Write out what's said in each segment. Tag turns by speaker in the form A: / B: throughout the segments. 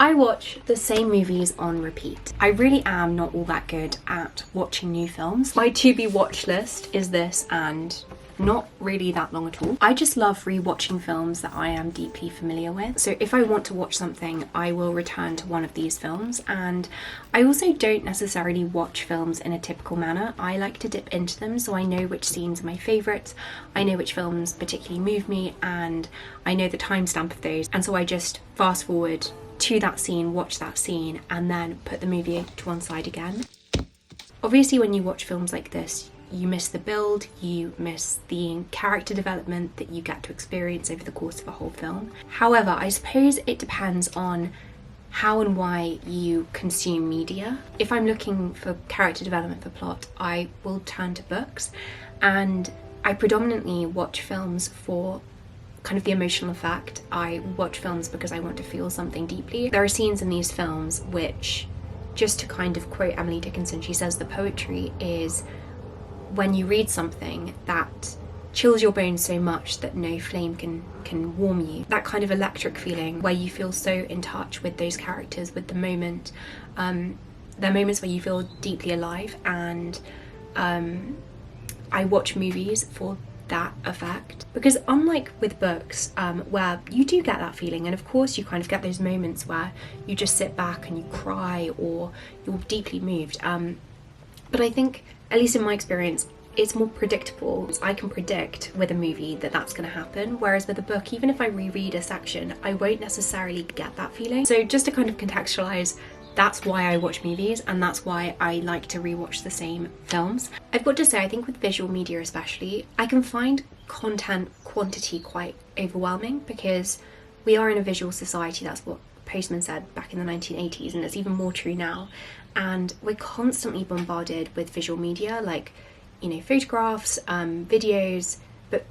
A: I watch the same movies on repeat. I really am not all that good at watching new films. My to-be watch list is this and not really that long at all. I just love rewatching films that I am deeply familiar with. So if I want to watch something, I will return to one of these films. And I also don't necessarily watch films in a typical manner. I like to dip into them so I know which scenes are my favourites, I know which films particularly move me, and I know the timestamp of those. And so I just fast forward to that scene, watch that scene, and then put the movie to one side again. Obviously, when you watch films like this, you miss the build, you miss the character development that you get to experience over the course of a whole film. However, I suppose it depends on how and why you consume media. If I'm looking for character development for plot, I will turn to books, and I predominantly watch films for kind of the emotional effect. I watch films because I want to feel something deeply. There are scenes in these films which, just to kind of quote Emily Dickinson, she says the poetry is when you read something that chills your bones so much that no flame can warm you. That kind of electric feeling where you feel so in touch with those characters, with the moment. There are moments where you feel deeply alive, and I watch movies for that effect. Because unlike with books, where you do get that feeling, and of course you kind of get those moments where you just sit back and you cry or you're deeply moved. But I think, at least in my experience, it's more predictable. I can predict with a movie that that's going to happen, whereas with a book, even if I reread a section, I won't necessarily get that feeling. So just to kind of contextualize, that's why I watch movies, and that's why I like to rewatch the same films. I've got to say, I think with visual media especially, I can find content quantity quite overwhelming, because we are in a visual society. That's what Postman said back in the 1980s, and it's even more true now. And we're constantly bombarded with visual media, like, you know, photographs, videos, but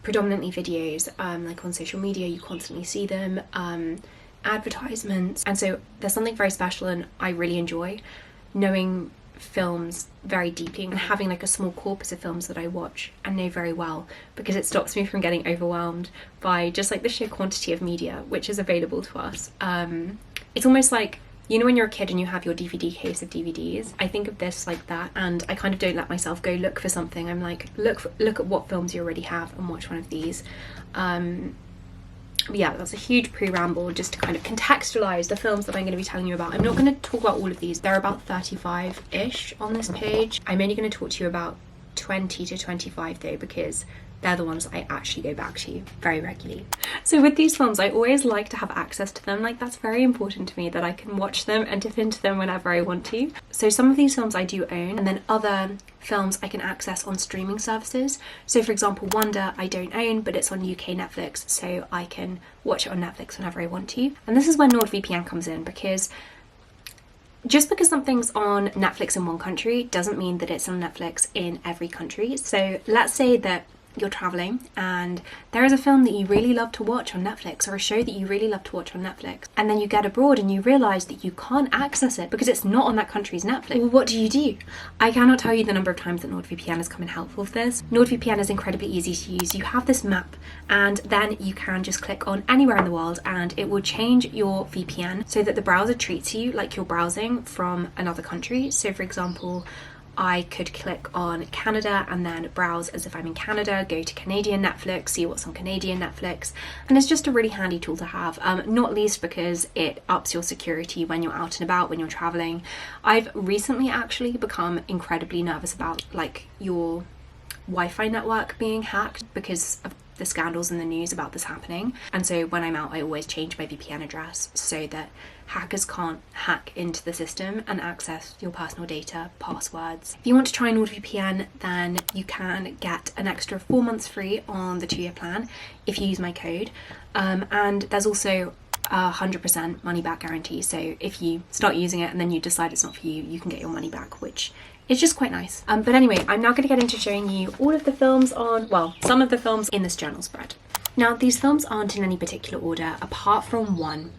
A: predominantly videos. Like on social media, you constantly see them, advertisements. And so there's something very special, and I really enjoy knowing films very deeply and having like a small corpus of films that I watch and know very well, because it stops me from getting overwhelmed by just like the sheer quantity of media which is available to us. It's almost like, you know, when you're a kid and you have your DVD case of DVDs, I think of this like that, and I kind of don't let myself go look for something. I'm like, look at what films you already have and watch one of these. Yeah, that's a huge pre-ramble just to kind of contextualize the films that I'm going to be telling you about. I'm not going to talk about all of these. There are about 35-ish on this page. I'm only going to talk to you about 20 to 25 though, because they're the ones I actually go back to very regularly. So with these films, I always like to have access to them. Like, that's very important to me, that I can watch them and dip into them whenever I want to. So some of these films I do own, and then other films I can access on streaming services. So for example, Wonder I don't own, but it's on UK Netflix, so I can watch it on Netflix whenever I want to. And this is where NordVPN comes in, because just because something's on Netflix in one country doesn't mean that it's on Netflix in every country. So let's say that you're traveling and there is a film that you really love to watch on Netflix, or a show that you really love to watch on Netflix, and then you get abroad and you realise that you can't access it because it's not on that country's Netflix. Well, what do? I cannot tell you the number of times that NordVPN has come in helpful for this. NordVPN is incredibly easy to use. You have this map, and then you can just click on anywhere in the world and it will change your VPN so that the browser treats you like you're browsing from another country. So for example, I could click on Canada and then browse as if I'm in Canada, go to Canadian Netflix, see what's on Canadian Netflix, and it's just a really handy tool to have, not least because it ups your security when you're out and about, when you're traveling. I've recently actually become incredibly nervous about like your Wi-Fi network being hacked because of the scandals in the news about this happening, and so when I'm out I always change my VPN address so that hackers can't hack into the system and access your personal data, passwords. If you want to try NordVPN, then you can get an extra 4 months free on the 2-year plan if you use my code, and there's also 100% money back guarantee, so if you start using it and then you decide it's not for you, you can get your money back, which is just quite nice. But anyway, I'm now going to get into showing you all of the films on, well, some of the films in this journal spread. Now, these films aren't in any particular order apart from one,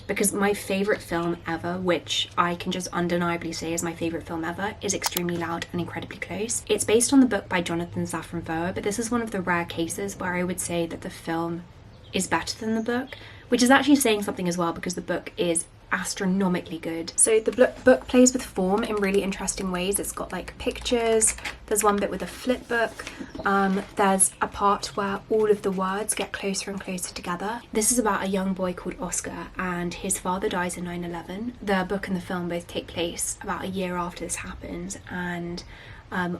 A: because my favourite film ever, which I can just undeniably say is my favourite film ever, is Extremely Loud and Incredibly Close. It's based on the book by Jonathan Safran Foer, but this is one of the rare cases where I would say that the film is better than the book, which is actually saying something as well, because the book is astronomically good. So the book plays with form in really interesting ways. It's got like pictures, there's one bit with a flip book, there's a part where all of the words get closer and closer together. This is about a young boy called Oscar, and his father dies in 9/11. The book and the film both take place about a year after this happens, and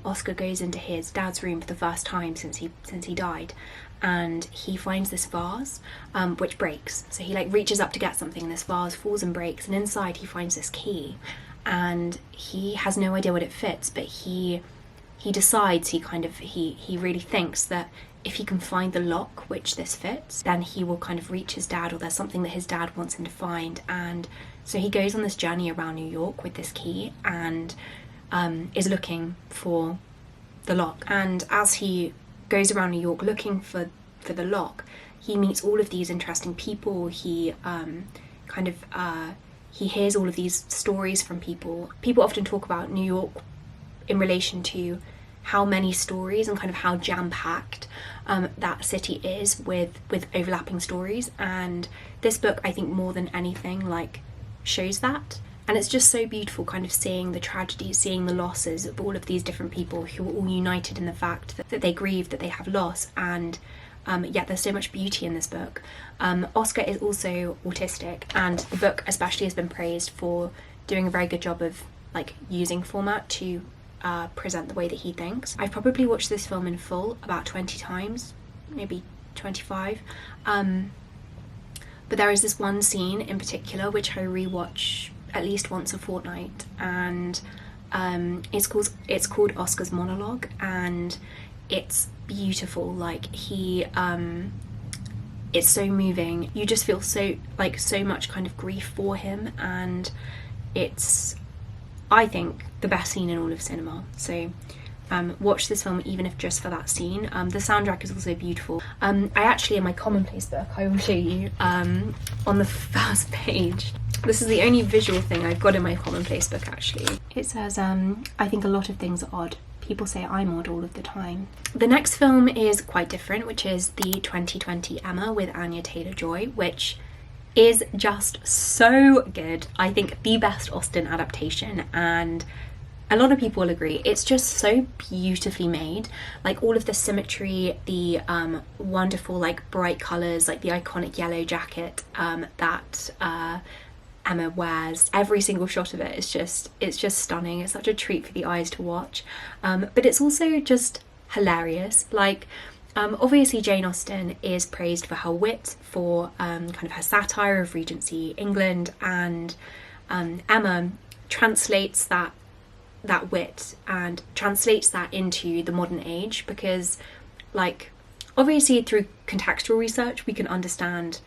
A: Oscar goes into his dad's room for the first time since he died, and he finds this vase which breaks. So he like reaches up to get something and this vase falls and breaks, and inside he finds this key, and he has no idea what it fits, but he decides, he really thinks that if he can find the lock which this fits, then he will kind of reach his dad, or there's something that his dad wants him to find. And so he goes on this journey around New York with this key and is looking for the lock. And as he goes around New York looking for the lock, he meets all of these interesting people. He he hears all of these stories from people. People often talk about New York in relation to how many stories and kind of how jam-packed that city is with overlapping stories. And this book, I think, more than anything, like, shows that. And it's just so beautiful kind of seeing the tragedies, seeing the losses of all of these different people who are all united in the fact that they grieve, that they have loss, and yet there's so much beauty in this book. Oscar is also autistic, and the book especially has been praised for doing a very good job of like using format to present the way that he thinks. I've probably watched this film in full about 20 times, maybe 25. But there is this one scene in particular which I rewatch at least once a fortnight, and it's called Oscar's monologue, and it's beautiful. Like it's so moving. You just feel so much kind of grief for him, and it's, I think, the best scene in all of cinema. So watch this film even if just for that scene. The soundtrack is also beautiful. I actually, in my commonplace book, I will show you on the first page. This is the only visual thing I've got in my commonplace book, actually. It says, I think a lot of things are odd. People say I'm odd all of the time. The next film is quite different, which is the 2020 Emma with Anya Taylor-Joy, which is just so good. I think the best Austen adaptation, and a lot of people will agree. It's just so beautifully made. Like all of the symmetry, the wonderful like bright colours, like the iconic yellow jacket that Emma wears. Every single shot of it is just stunning. It's such a treat for the eyes to watch. But it's also just hilarious. Like obviously Jane Austen is praised for her wit, for kind of her satire of Regency England, and Emma translates that wit and translates that into the modern age, because like obviously through contextual research we can understand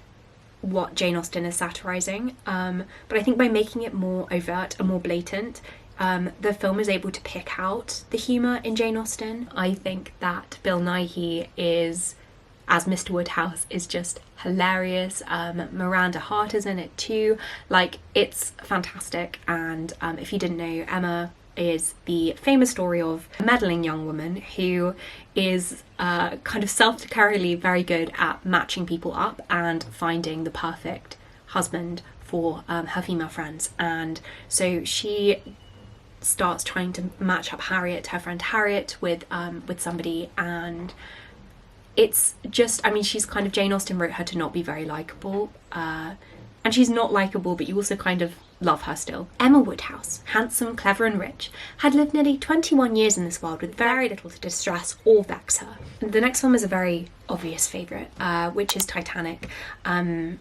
A: what Jane Austen is satirising, but I think by making it more overt and more blatant, the film is able to pick out the humour in Jane Austen. I think that Bill Nighy is, as Mr. Woodhouse, is just hilarious. Miranda Hart is in it too. Like, it's fantastic. And if you didn't know, Emma is the famous story of a meddling young woman who is kind of self-declaringly very good at matching people up and finding the perfect husband for her female friends. And so she starts trying to match up her friend Harriet, with somebody, and it's just, I mean, she's kind of, Jane Austen wrote her to not be very likeable, and she's not likeable, but you also kind of love her still. Emma Woodhouse, handsome, clever and rich, had lived nearly 21 years in this world with very little to distress or vex her. The next film is a very obvious favourite, which is Titanic. I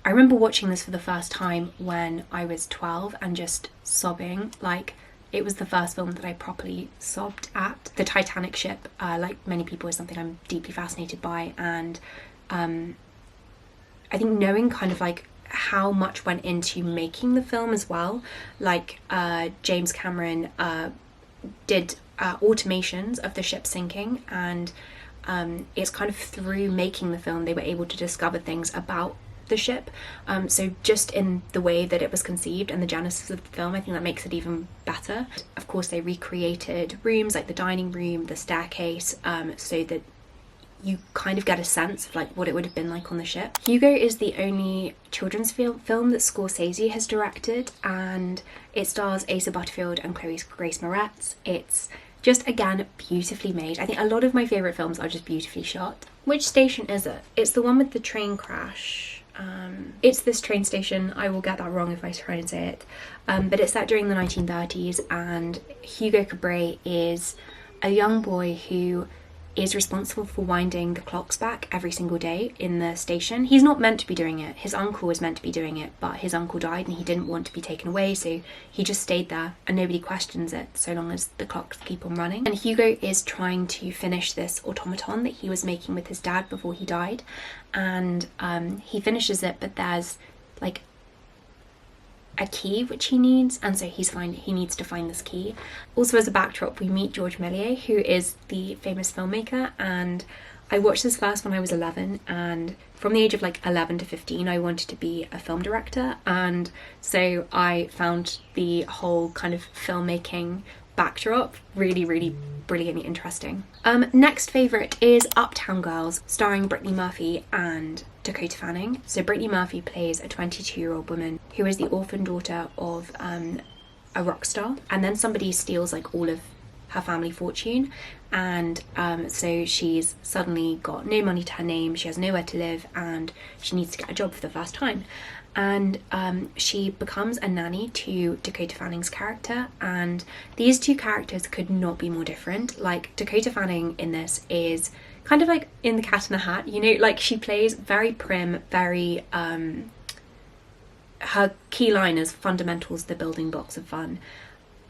A: remember watching this for the first time when I was 12 and just sobbing. Like, it was the first film that I properly sobbed at. The Titanic ship, like many people, is something I'm deeply fascinated by, and I think knowing kind of like how much went into making the film as well. Like James Cameron did automations of the ship sinking, and it's kind of through making the film they were able to discover things about the ship. So just in the way that it was conceived and the genesis of the film, I think that makes it even better. Of course, they recreated rooms like the dining room, the staircase, so that you kind of get a sense of like what it would have been like on the ship. Hugo is the only children's film that Scorsese has directed, and it stars Asa Butterfield and Grace Moretz. It's just, again, beautifully made. I think a lot of my favourite films are just beautifully shot. Which station is it? It's the one with the train crash. It's this train station. I will get that wrong if I try and say it. But it's set during the 1930s, and Hugo Cabret is a young boy who is responsible for winding the clocks back every single day in the station. He's not meant to be doing it. His uncle was meant to be doing it, but his uncle died and he didn't want to be taken away, so he just stayed there and nobody questions it so long as the clocks keep on running. And Hugo is trying to finish this automaton that he was making with his dad before he died, and he finishes it, but there's like a key which he needs, and so he needs to find this key. Also, as a backdrop, we meet George Méliès, who is the famous filmmaker, and I watched this first when I was 11, and from the age of like 11 to 15 I wanted to be a film director, and so I found the whole kind of filmmaking backdrop really, really brilliantly interesting. Next favourite is Uptown Girls, starring Brittany Murphy and Dakota Fanning. So Brittany Murphy plays a 22-year-old woman who is the orphan daughter of a rock star, and then somebody steals like all of her family fortune, and so she's suddenly got no money to her name, she has nowhere to live, and she needs to get a job for the first time. And she becomes a nanny to Dakota Fanning's character, and these two characters could not be more different. Like, Dakota Fanning in this is kind of like in the Cat in the Hat, you know, like she plays very prim, very her key line is fundamentals, the building blocks of fun.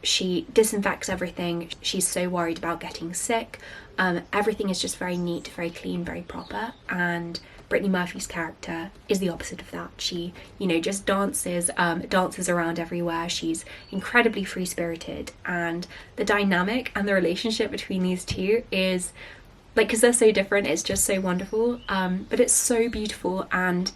A: She disinfects everything, she's so worried about getting sick, everything is just very neat, very clean, very proper. And Brittany Murphy's character is the opposite of that. She, you know, just dances around everywhere. She's incredibly free-spirited, and the dynamic and the relationship between these two is like, because they're so different, it's just so wonderful, but it's so beautiful, and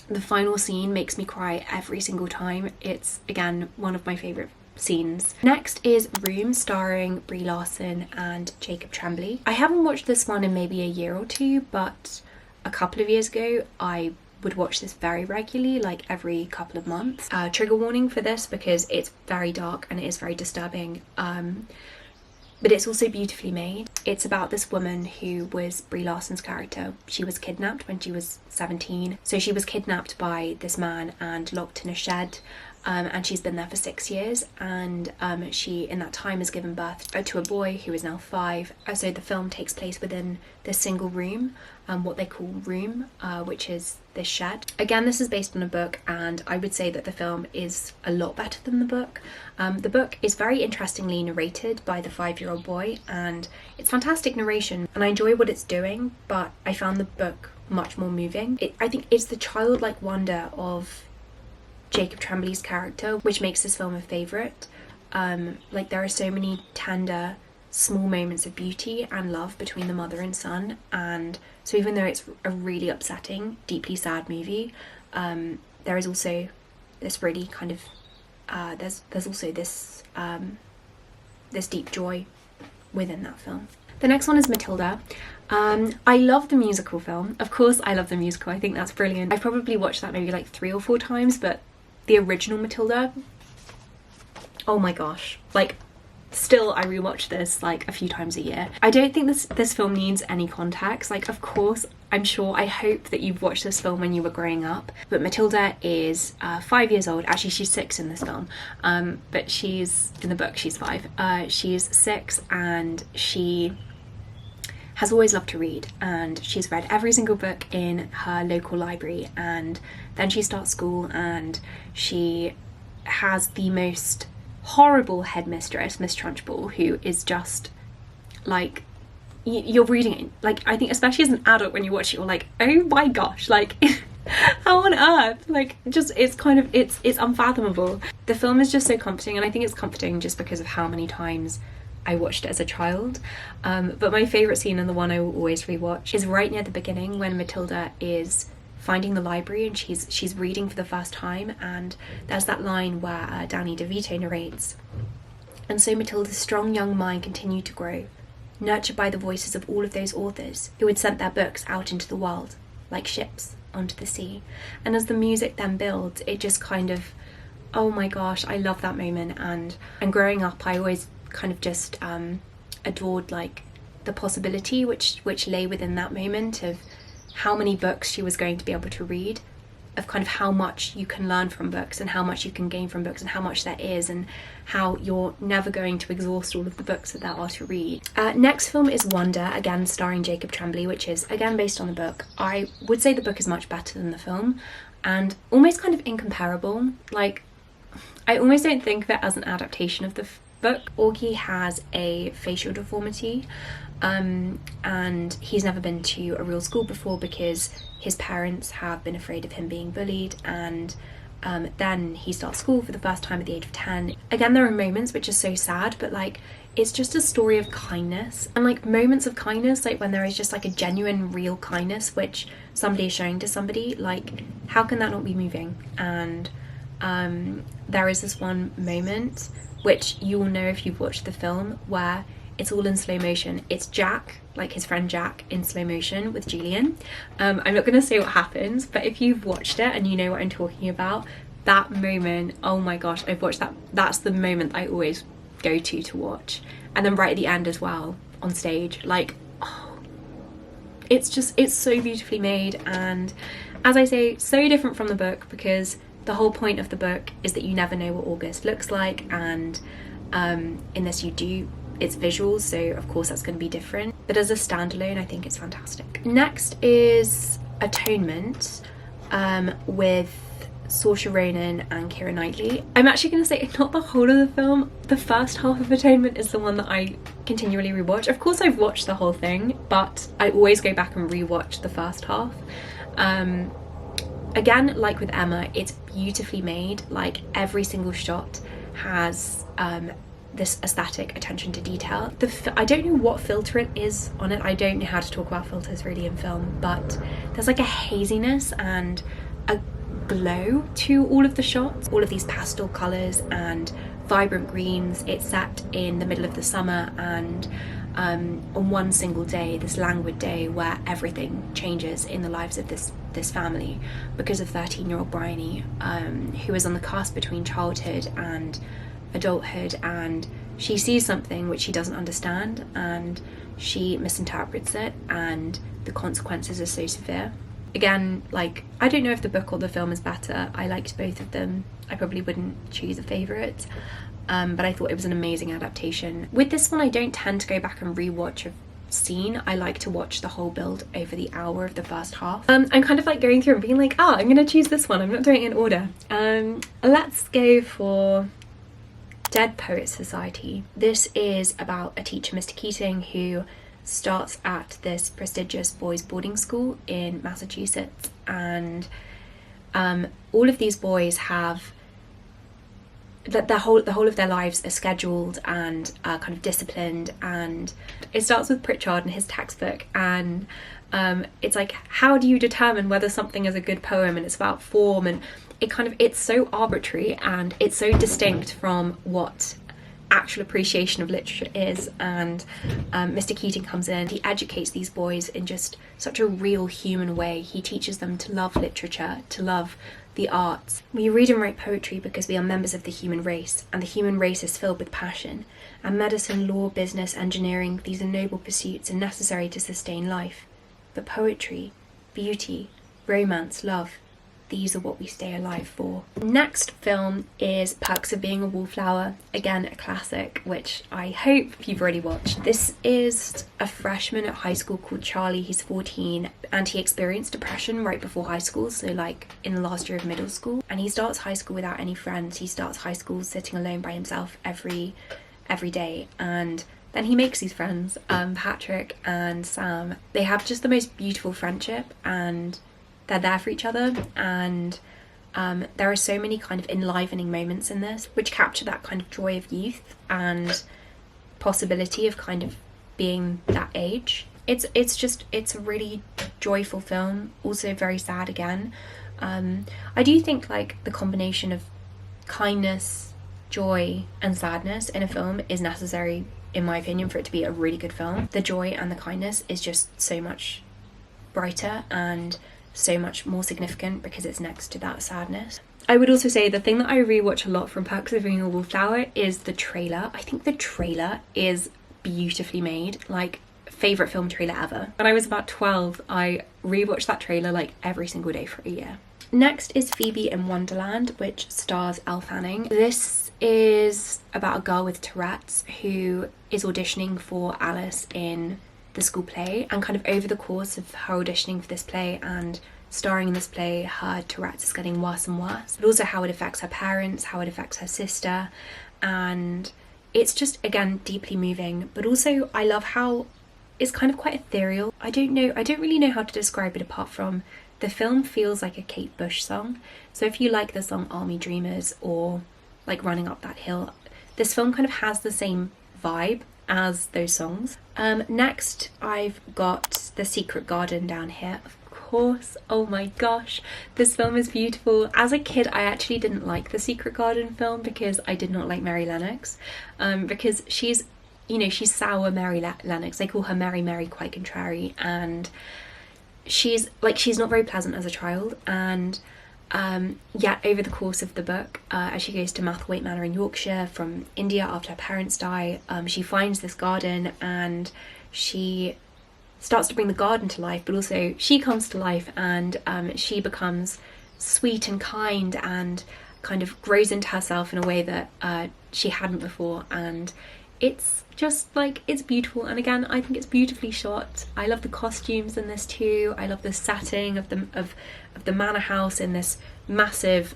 A: the final scene makes me cry every single time. It's, again, one of my favourite scenes. Next is Room, starring Brie Larson and Jacob Tremblay. I haven't watched this one in maybe a year or two, but a couple of years ago I would watch this very regularly, like every couple of months. Trigger warning for this because it's very dark and it is very disturbing, but it's also beautifully made. It's about this woman who was Brie Larson's character. She was kidnapped when she was 17. So she was kidnapped by this man and locked in a shed, and she's been there for 6 years, and she in that time has given birth to a boy who is now 5. So the film takes place within this single room, what they call Room, which is this shed. Again, this is based on a book, and I would say that the film is a lot better than the book. The book is very interestingly narrated by the 5-year-old boy, and it's fantastic narration, and I enjoy what it's doing, but I found the book much more moving. I think it's the childlike wonder of Jacob Tremblay's character which makes this film a favourite. Like, there are so many tender, small moments of beauty and love between the mother and son, and so even though it's a really upsetting, deeply sad movie, there is also this really kind of there's also this this deep joy within that film. The next one is Matilda. I love the musical film. Of course I love the musical, I think that's brilliant. I've probably watched that maybe like 3 or 4 times, but the original Matilda, oh my gosh, like still I rewatch this like a few times a year. I don't think this film needs any context. Like, of course, I'm sure, I hope that you've watched this film when you were growing up, but Matilda is 5 years old. Actually, she's 6 in this film, but she's, in the book, she's 5. She's 6, and she has always loved to read, and she's read every single book in her local library, and then she starts school and she has the most horrible headmistress, Miss Trunchbull, who is just like, you're reading it, like, I think especially as an adult when you watch it, you're like, oh my gosh, like how on earth, like, just, it's kind of, it's unfathomable. The film is just so comforting, and I think it's comforting just because of how many times I watched it as a child, but my favourite scene, and the one I will always rewatch, is right near the beginning when Matilda is finding the library and she's reading for the first time, and there's that line where Danny DeVito narrates, and so Matilda's strong young mind continued to grow, nurtured by the voices of all of those authors who had sent their books out into the world, like ships onto the sea. And as the music then builds, it just kind of, oh my gosh, I love that moment. And growing up, I always kind of just adored like the possibility which lay within that moment of how many books she was going to be able to read, of kind of how much you can learn from books and how much you can gain from books and how much there is, and how you're never going to exhaust all of the books that there are to read. Next film is Wonder, again starring Jacob Tremblay, which is again based on the book. I would say the book is much better than the film and almost kind of incomparable. Like, I almost don't think of it as an adaptation of the book. Augie has a facial deformity, and he's never been to a real school before because his parents have been afraid of him being bullied, and then he starts school for the first time at the age of 10. Again, there are moments which are so sad, but like, it's just a story of kindness, and like moments of kindness, like when there is just like a genuine real kindness which somebody is showing to somebody, like how can that not be moving? And there is this one moment which you will know if you've watched the film, where it's all in slow motion. It's Jack, like his friend Jack, in slow motion with Julian. I'm not going to say what happens, but if you've watched it and you know what I'm talking about, that moment, oh my gosh, I've watched that. That's the moment I always go to watch. And then right at the end as well, on stage, like, oh, it's so beautifully made. And as I say, so different from the book, because the whole point of the book is that you never know what August looks like, and in this you do. It's visuals, so of course that's going to be different, but as a standalone I think it's fantastic. Next is Atonement, with Saoirse Ronan and Keira Knightley. I'm actually going to say not the whole of the film. The first half of Atonement is the one that I continually rewatch. Of course I've watched the whole thing, but I always go back and rewatch the first half. Again, like with Emma, it's beautifully made. Like every single shot has this aesthetic attention to detail. I don't know what filter it is on it. I don't know how to talk about filters really in film, but there's like a haziness and a glow to all of the shots. All of these pastel colours and vibrant greens. It's set in the middle of the summer, and on one single day, this languid day where everything changes in the lives of this family because of 13-year-old Bryony, who is on the cusp between childhood and adulthood, and she sees something which she doesn't understand and she misinterprets it, and the consequences are so severe. Again, like, I don't know if the book or the film is better. I liked both of them. I probably wouldn't choose a favourite, but I thought it was an amazing adaptation. With this one, I don't tend to go back and rewatch a scene. I like to watch the whole build over the hour of the first half. I'm kind of like going through and being like, I'm gonna choose this one. I'm not doing it in order. Let's go for Dead Poets Society. This is about a teacher, Mr. Keating, who starts at this prestigious boys' boarding school in Massachusetts, and all of these boys have that the whole of their lives are scheduled and kind of disciplined. And it starts with Pritchard and his textbook, and it's like, how do you determine whether something is a good poem? And it's about form, and it's so arbitrary and it's so distinct from what actual appreciation of literature is. And Mr. Keating comes in, he educates these boys in just such a real human way. He teaches them to love literature, to love the arts. We read and write poetry because we are members of the human race, and the human race is filled with passion. And medicine, law, business, engineering, these are noble pursuits and necessary to sustain life. But poetry, beauty, romance, love, these are what we stay alive for. Next film is Perks of Being a Wallflower, again a classic, which I hope you've already watched. This is a freshman at high school called Charlie. He's 14 and he experienced depression right before high school, so like in the last year of middle school, and he starts high school without any friends. He starts high school sitting alone by himself every day, and then he makes these friends, Patrick and Sam. They have just the most beautiful friendship, and they're there for each other, and there are so many kind of enlivening moments in this which capture that kind of joy of youth and possibility of kind of being that age. It's a really joyful film, also very sad again. I do think like the combination of kindness, joy and sadness in a film is necessary in my opinion, for it to be a really good film. The joy and the kindness is just so much brighter and so much more significant because it's next to that sadness. I would also say the thing that I rewatch a lot from Perks of Being a Wallflower is the trailer. I think the trailer is beautifully made, like favourite film trailer ever. When I was about 12, I rewatched that trailer like every single day for a year. Next is Phoebe in Wonderland, which stars Elle Fanning. This is about a girl with Tourette's who is auditioning for Alice in the school play, and kind of over the course of her auditioning for this play and starring in this play, her Tourette's is getting worse and worse, but also how it affects her parents, how it affects her sister, and it's just, again, deeply moving. But also I love how it's kind of quite ethereal. I don't really know how to describe it apart from the film feels like a Kate Bush song. So if you like the song Army Dreamers or like Running Up That Hill, this film kind of has the same vibe as those songs. Next I've got The Secret Garden down here. Of course, oh my gosh, this film is beautiful. As a kid I actually didn't like The Secret Garden film because I did not like Mary Lennox, because she's, you know, she's sour Mary Lennox. They call her Mary Mary quite contrary, and she's not very pleasant as a child. And yet over the course of the book, as she goes to Mathwaite Manor in Yorkshire from India after her parents die, she finds this garden and she starts to bring the garden to life, but also she comes to life, and she becomes sweet and kind and kind of grows into herself in a way that she hadn't before. And it's just like, it's beautiful, and again I think it's beautifully shot. I love the costumes in this too. I love the setting of the manor house in this massive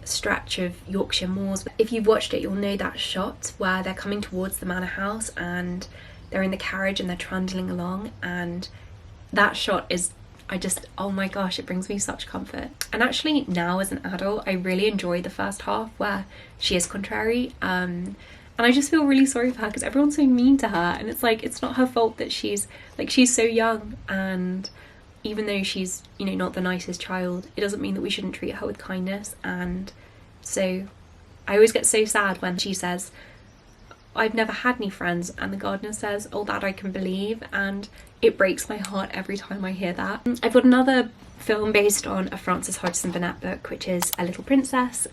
A: stretch of Yorkshire moors. If you've watched it, you'll know that shot where they're coming towards the manor house and they're in the carriage and they're trundling along, and that shot is, oh my gosh, it brings me such comfort. And actually now as an adult I really enjoy the first half where she is contrary, and I just feel really sorry for her because everyone's so mean to her, and it's like, it's not her fault that she's so young, and even though she's, you know, not the nicest child, it doesn't mean that we shouldn't treat her with kindness. And so I always get so sad when she says, I've never had any friends, and the gardener says, oh, that I can believe, and it breaks my heart every time I hear that. I've got another film based on a Frances Hodgson Burnett book, which is A Little Princess,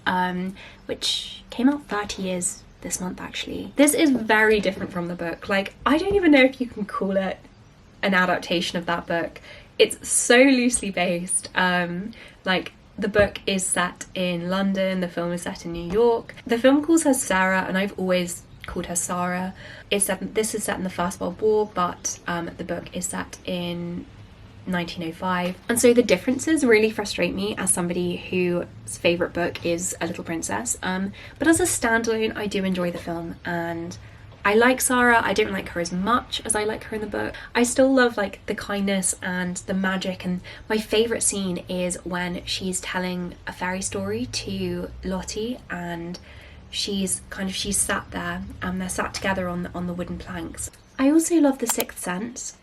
A: which came out 30 years this month actually. This is very different from the book. Like, I don't even know if you can call it an adaptation of that book. It's so loosely based. Like, the book is set in London, the film is set in New York. The film calls her Sarah, and I've always called her Sarah. This is set in the First World War, but the book is set in 1905. And so the differences really frustrate me as somebody whose favourite book is A Little Princess. But as a standalone, I do enjoy the film, and I like Sarah. I don't like her as much as I like her in the book. I still love like the kindness and the magic, and my favourite scene is when she's telling a fairy story to Lottie, and she's sat there and they're sat together on the wooden planks. I also love The Sixth Sense,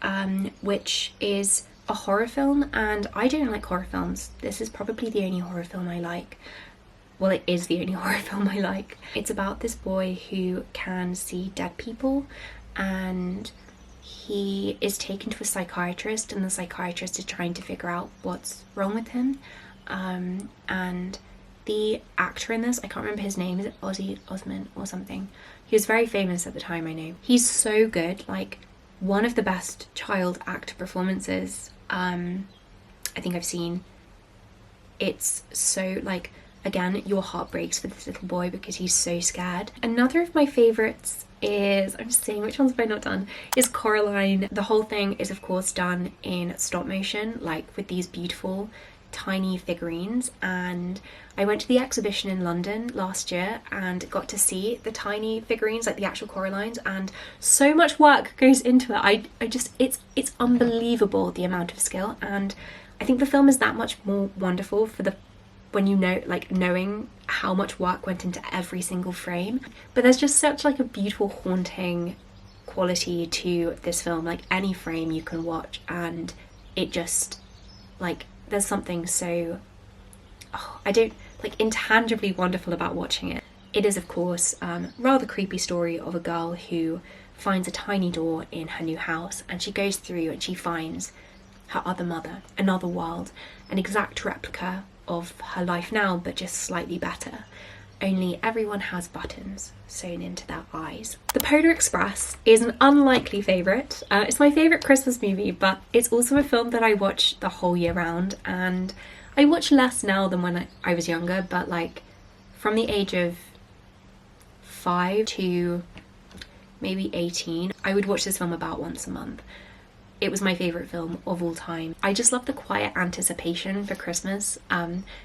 A: which is a horror film, and I don't like horror films. This is probably the only horror film I like. Well, it is the only horror film I like. It's about this boy who can see dead people, and he is taken to a psychiatrist, and the psychiatrist is trying to figure out what's wrong with him. And the actor in this, I can't remember his name, is it Ozzy Osment or something? He was very famous at the time, I know. He's so good, like one of the best child actor performances I think I've seen. It's so, like, again, your heart breaks for this little boy because he's so scared. Another of my favourites is, I'm just saying which ones have I not done, is Coraline. The whole thing is of course done in stop motion, like with these beautiful tiny figurines, and I went to the exhibition in London last year and got to see the tiny figurines, like the actual Coralines, and so much work goes into it. I just, it's unbelievable the amount of skill, and I think the film is that much more wonderful for when you know, like, knowing how much work went into every single frame. But there's just such like a beautiful haunting quality to this film. Like, any frame you can watch and it just, like, there's something so, I don't, like, intangibly wonderful about watching it. It is, of course, rather creepy story of a girl who finds a tiny door in her new house, and she goes through and she finds her other mother, another world, an exact replica of her life now, but just slightly better. Only everyone has buttons sewn into their eyes. The Polar Express is an unlikely favourite. It's my favourite Christmas movie, but it's also a film that I watch the whole year round, and I watch less now than when I was younger, but like from the age of 5 to maybe 18, I would watch this film about once a month. It was my favourite film of all time. I just love the quiet anticipation for Christmas.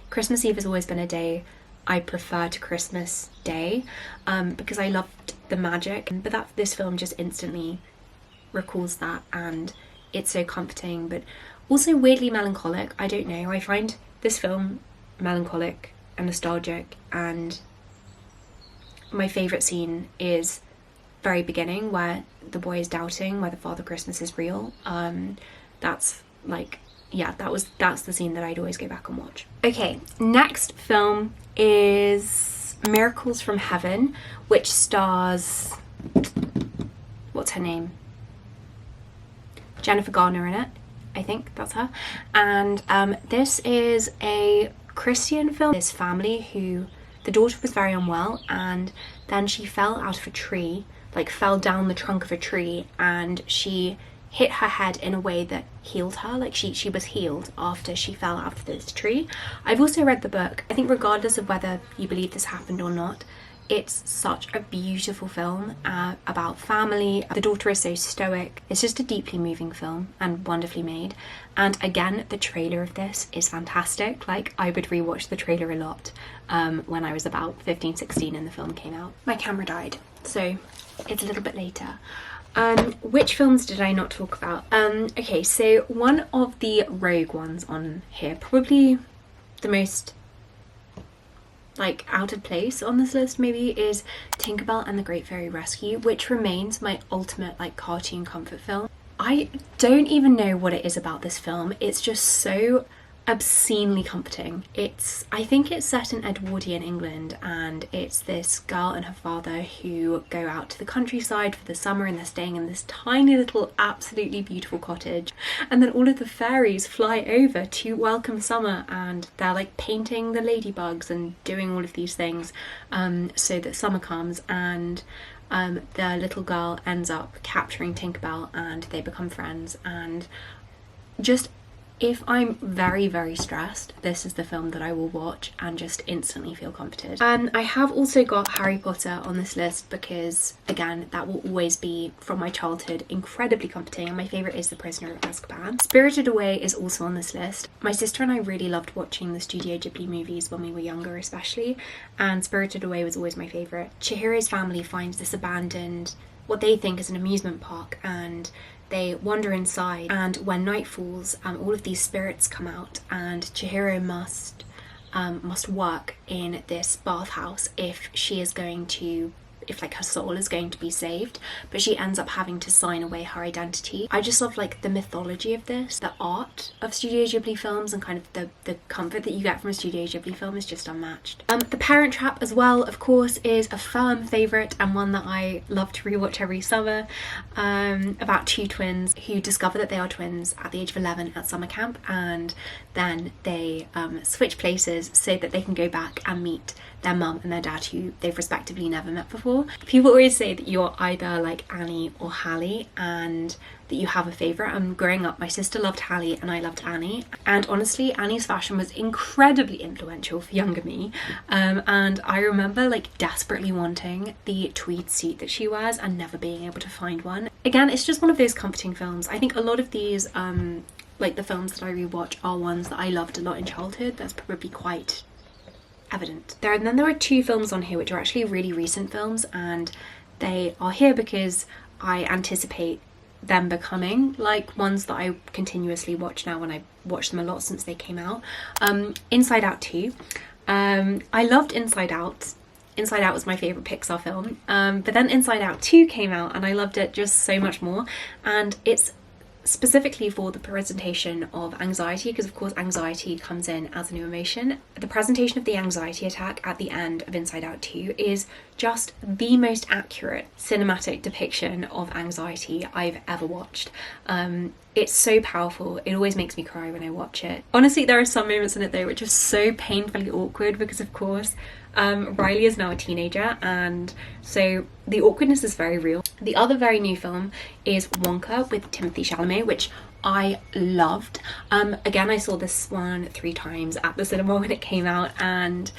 A: Christmas Eve has always been a day I prefer to Christmas Day, because I loved the magic, but this film just instantly recalls that, and it's so comforting but also weirdly melancholic. I don't know, I find this film melancholic and nostalgic, and my favourite scene is very beginning where the boy is doubting whether Father Christmas is real. That's like, yeah, that's the scene that I'd always go back and watch. Okay, next film is Miracles from Heaven, which stars, what's her name? Jennifer Garner in it. I think that's her. And this is a Christian film. This family who, the daughter was very unwell, and then she fell out of a tree, like fell down the trunk of a tree, and she hit her head in a way that healed her. Like she was healed after she fell out of this tree. I've also read the book. I think regardless of whether you believe this happened or not, it's such a beautiful film about family. The daughter is so stoic. It's just a deeply moving film and wonderfully made. And again, the trailer of this is fantastic. Like, I would rewatch the trailer a lot when I was about 15, 16 and the film came out. My camera died, so it's a little bit later. Which films did I not talk about? Okay, so one of the rogue ones on here, probably the most like out of place on this list maybe, is Tinkerbell and the Great Fairy Rescue, which remains my ultimate like cartoon comfort film. I don't even know what it is about this film. It's just so obscenely comforting. I think it's set in Edwardian England, and it's this girl and her father who go out to the countryside for the summer, and they're staying in this tiny little absolutely beautiful cottage, and then all of the fairies fly over to welcome summer, and they're like painting the ladybugs and doing all of these things so that summer comes, and the little girl ends up capturing Tinkerbell and they become friends. And just, if I'm very, very stressed, this is the film that I will watch and just instantly feel comforted. I have also got Harry Potter on this list because, again, that will always be, from my childhood, incredibly comforting, and my favourite is The Prisoner of Azkaban. Spirited Away is also on this list. My sister and I really loved watching the Studio Ghibli movies when we were younger especially, and Spirited Away was always my favourite. Chihiro's family finds this abandoned, what they think is an amusement park, and they wander inside, and when night falls, all of these spirits come out, and Chihiro must work in this bathhouse if like her soul is going to be saved, but she ends up having to sign away her identity. I just love like the mythology of this, the art of Studio Ghibli films, and kind of the comfort that you get from a Studio Ghibli film is just unmatched. The Parent Trap as well, of course, is a firm favourite and one that I love to rewatch every summer, about two twins who discover that they are twins at the age of 11 at summer camp, and then they switch places so that they can go back and meet their mum and their dad, who they've respectively never met before. People always say that you're either like Annie or Hallie, and that you have a favourite. Growing up, my sister loved Hallie and I loved Annie, and honestly Annie's fashion was incredibly influential for younger me, and I remember like desperately wanting the tweed suit that she wears and never being able to find one. Again, it's just one of those comforting films. I think a lot of these like the films that I rewatch are ones that I loved a lot in childhood. That's probably quite evident. Then there are two films on here which are actually really recent films, and they are here because I anticipate them becoming like ones that I continuously watch now, when I watch them a lot since they came out. Inside Out 2. I loved Inside Out. Inside Out was my favourite Pixar film, but then Inside Out 2 came out and I loved it just so much more, and it's specifically for the presentation of anxiety, because of course anxiety comes in as a new emotion. The presentation of the anxiety attack at the end of Inside Out 2 is just the most accurate cinematic depiction of anxiety I've ever watched. It's so powerful. It always makes me cry when I watch it. Honestly, there are some moments in it though which are so painfully awkward because of course Riley is now a teenager, and so the awkwardness is very real. The other very new film is Wonka with Timothée Chalamet, which I loved. Again, I saw this one 3 times at the cinema when it came out, and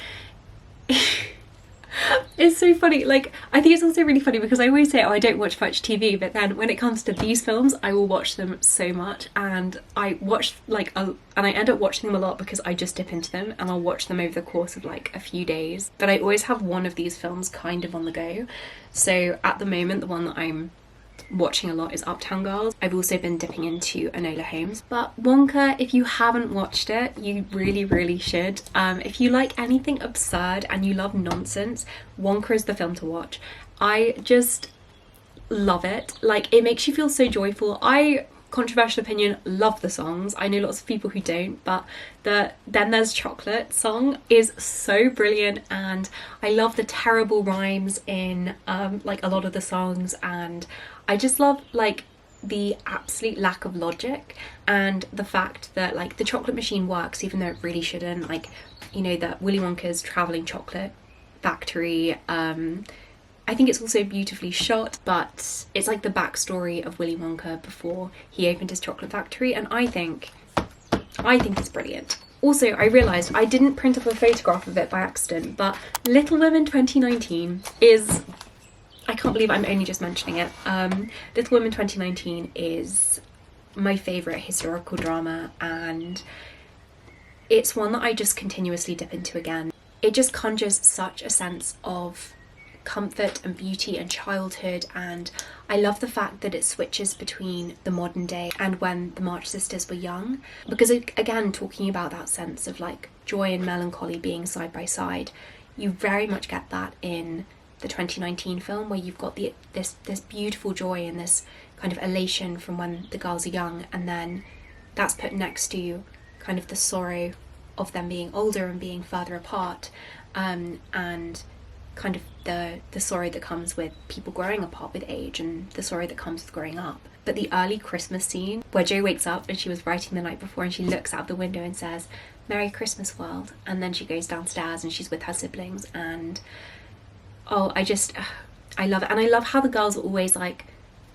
A: it's so funny. Like, I think it's also really funny because I always say, oh, I don't watch much TV, but then when it comes to these films, I will watch them so much, and I watch and I end up watching them a lot because I just dip into them and I'll watch them over the course of like a few days. But I always have one of these films kind of on the go. So at the moment, the one that I'm watching a lot is Uptown Girls. I've also been dipping into Enola Holmes. But Wonka, if you haven't watched it, you really should. If you like anything absurd and you love nonsense, Wonka is the film to watch. I just love it. Like, it makes you feel so joyful. Controversial opinion, love the songs. I know lots of people who don't, but the Then There's Chocolate song is so brilliant, and I love the terrible rhymes in like a lot of the songs, and I just love like the absolute lack of logic and the fact that like the chocolate machine works even though it really shouldn't. Like, you know, that Willy Wonka's traveling chocolate factory, I think it's also beautifully shot, but it's like the backstory of Willy Wonka before he opened his chocolate factory, and I think it's brilliant. Also, I realised I didn't print up a photograph of it by accident, but Little Women 2019 is... I can't believe I'm only just mentioning it. Little Women 2019 is my favourite historical drama, and it's one that I just continuously dip into again. It just conjures such a sense of comfort and beauty and childhood, and I love the fact that it switches between the modern day and when the March sisters were young, because again, talking about that sense of like joy and melancholy being side by side, you very much get that in the 2019 film, where you've got this beautiful joy and this kind of elation from when the girls are young, and then that's put next to kind of the sorrow of them being older and being further apart, and kind of the sorrow that comes with people growing apart with age, and the sorrow that comes with growing up. But the early Christmas scene where Jo wakes up and she was writing the night before and she looks out the window and says, "Merry Christmas, world," and then she goes downstairs and she's with her siblings, and oh, I love it. And I love how the girls are always like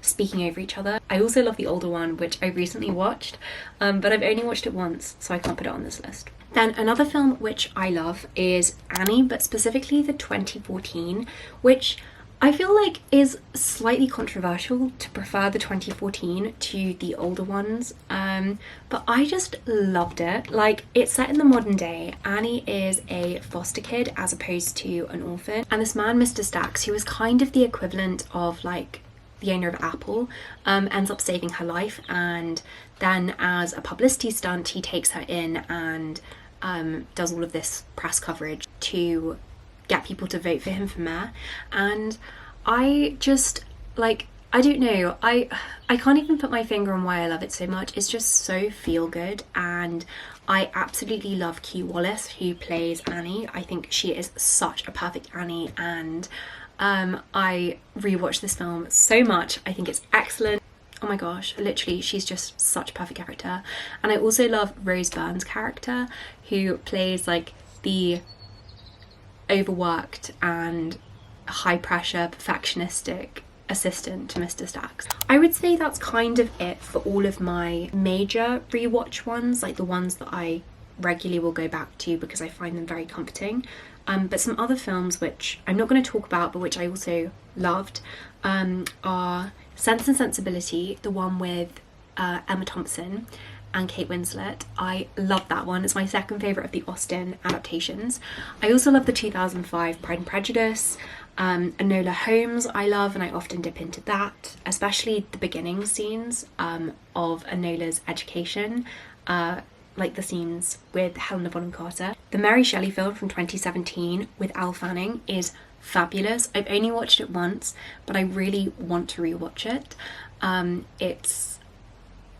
A: speaking over each other. I also love the older one, which I recently watched, but I've only watched it once, so I can't put it on this list. Then another film which I love is Annie, but specifically the 2014, which I feel like is slightly controversial to prefer the 2014 to the older ones, but I just loved it. Like, it's set in the modern day. Annie is a foster kid as opposed to an orphan, and this man, Mr. Stacks, who is kind of the equivalent of like the owner of Apple, ends up saving her life, and then as a publicity stunt he takes her in and does all of this press coverage to get people to vote for him for mayor. And I just, like, I don't know, I can't even put my finger on why I love it so much. It's just so feel good, and I absolutely love Q Wallace, who plays Annie. I think she is such a perfect Annie, and I rewatched this film so much. I think it's excellent. Oh my gosh, literally, she's just such a perfect character. And I also love Rose Byrne's character, who plays like the overworked and high pressure perfectionistic assistant to Mr. Stacks. I would say that's kind of it for all of my major rewatch ones, like the ones that I regularly will go back to because I find them very comforting. But some other films which I'm not going to talk about but which I also loved are Sense and Sensibility, the one with Emma Thompson and Kate Winslet. I love that one. It's my second favourite of the Austen adaptations. I also love the 2005 Pride and Prejudice. Enola Holmes I love, and I often dip into that, especially the beginning scenes of Enola's education, like the scenes with Helena Bonham Carter. The Mary Shelley film from 2017 with Elle Fanning is fabulous. I've only watched it once, but I really want to rewatch it. It's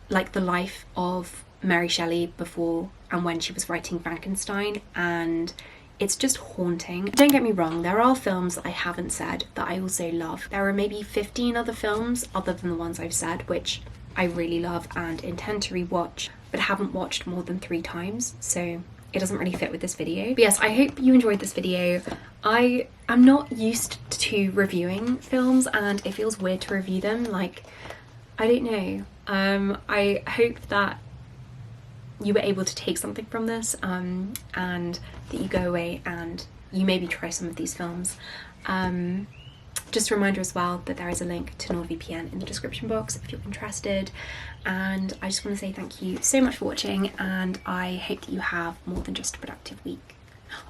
A: like the life of Mary Shelley before and when she was writing Frankenstein, and it's just haunting. Don't get me wrong, there are films that I haven't said that I also love. There are maybe 15 other films other than the ones I've said which I really love and intend to rewatch, but haven't watched more than 3 times, so it doesn't really fit with this video. But yes, I hope you enjoyed this video. I am not used to reviewing films and it feels weird to review them. Like, I don't know. I hope that you were able to take something from this, and that you go away and you maybe try some of these films. Just a reminder as well that there is a link to NordVPN in the description box if you're interested. And I just want to say thank you so much for watching, and I hope that you have more than just a productive week.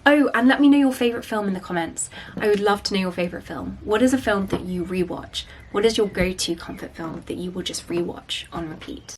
A: Oh, and let me know your favourite film in the comments. I would love to know your favourite film. What is a film that you rewatch? What is your go-to comfort film that you will just rewatch on repeat?